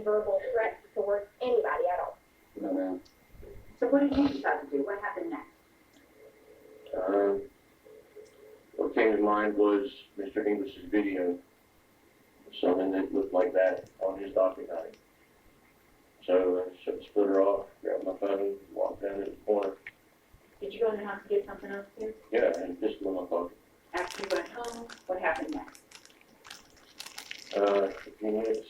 verbal threats towards anybody at all. No, ma'am. So what did you decide to do? What happened next? What came to mind was Mr. English's video, something that looked like that on his document. So I split her off, grabbed my phone, walked down to the corner. Did you go in the house to get something else too? Yeah, and a pistol in my pocket. After you went home, what happened next? A few minutes,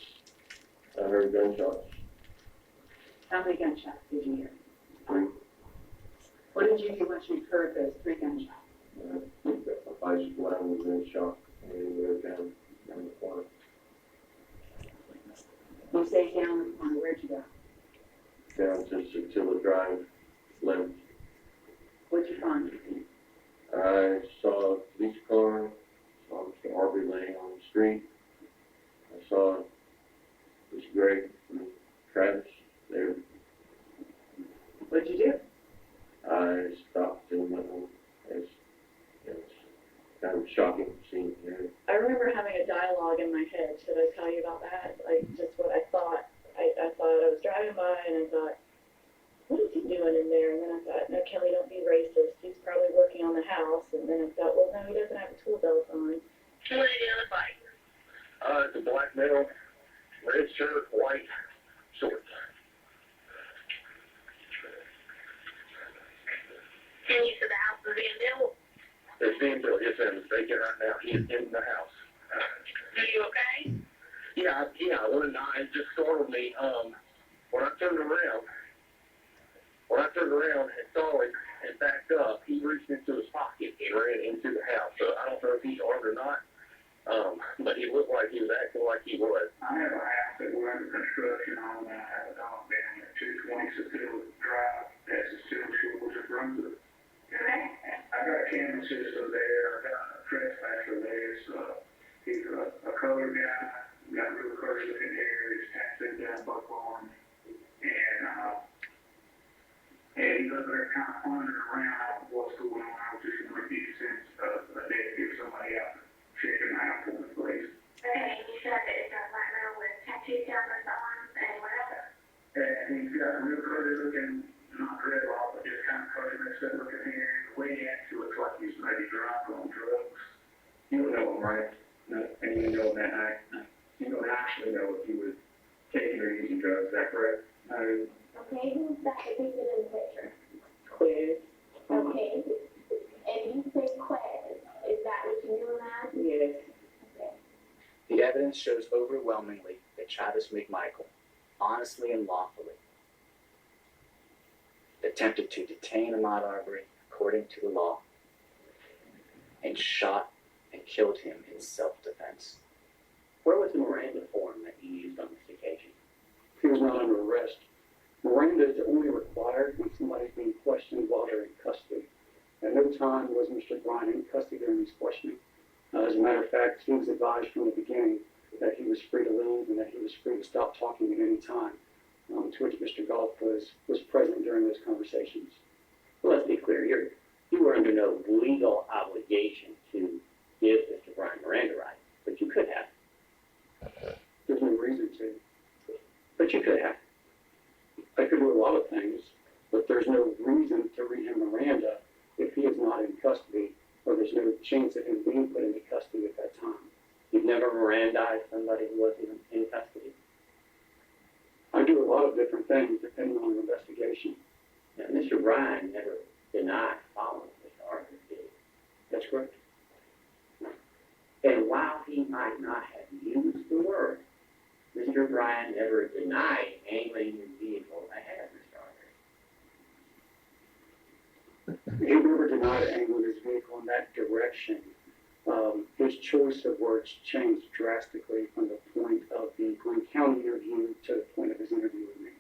I heard gunshots. How many gunshots did you hear? 3. What did you hear once you heard those 3 gunshots? My bicycle line was in shock, and we were down the corner. You say down the corner, where'd you go? Down to Satilla Drive, left. What'd you find? I saw a police car, saw Mr. Arbery laying on the street. I saw Mr. Greg and Travis there. What'd you do? I stopped and went home. It's kind of a shocking scene there. I remember having a dialogue in my head. Should I tell you about that? Like, just what I thought. I thought I was driving by and I thought, what is he doing in there? And then I thought, no, Kelly, don't be racist. He's probably working on the house. And then I thought, well, no, he doesn't have a tool belt on. What did he look like? It's a black male, red shirt, white shorts. And you said the house was being built? It's being built. Yes, ma'am. It's vacant right now. He is in the house. Are you okay? Yeah. Well, no, it just startled me. When I turned around and saw him and backed up, he reached into his pocket and ran into the house. So I don't know if he's armed or not, but he looked like he was acting like he was. I have a house that we're under construction on, and I have a dog down at 220 Satilla Drive. That's the Steel Shores of Brunswick. I got a camera system there. I got a trespasser there. So he's a colored guy, got real curly looking hair. He's tattooed down both arms, and he's up there kind of wandering around. I don't know what's going on. I was just going to get a sense of a day to get somebody out to check him out for the place. Okay, you said that it's a black male with tattoos down his arms and what else? And he's got a real curly looking, not dreadlock, but just kind of curly mixed up looking hair. The way he acts, it looks like he's maybe drunk on drugs. You don't know him, right? No, and you know him that night. You don't actually know if he was taking or using drugs. Is that correct? No. Okay, who's that depicted in the picture? Quiz. Okay. And you say Quez. Is that what you knew him as? Yes. Okay. The evidence shows overwhelmingly that Travis McMichael, honestly and lawfully, attempted to detain Ahmaud Arbery according to the law and shot and killed him in self-defense. Where was the Miranda form that you used on this occasion? He was not under arrest. Miranda is only required when somebody's being questioned while they're in custody. At no time was Mr. Bryan in custody during his questioning. As a matter of fact, he was advised from the beginning that he was free to leave and that he was free to stop talking at any time, to which Mr. Golf was present during those conversations. Well, let's be clear, you were under no legal obligation to give Mr. Bryan Miranda rights, but you could have. There's no reason to. But you could have. I could do a lot of things, but there's no reason to read him Miranda if he is not in custody, or there's no chance of him being put into custody at that time. You've never Mirandized somebody who wasn't in custody. I do a lot of different things depending on the investigation. Now, Mr. Bryan never denied following Mr. Arbery, did he? That's correct. And while he might not have used the word, Mr. Bryan never denied angling his vehicle ahead of Mr. Arbery. He never denied angling his vehicle in that direction. His choice of words changed drastically from the point of the Glen County interview to the point of his interview with me.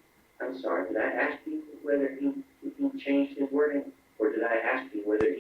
I'm sorry, did I ask you whether he changed his wording, or did I ask you whether he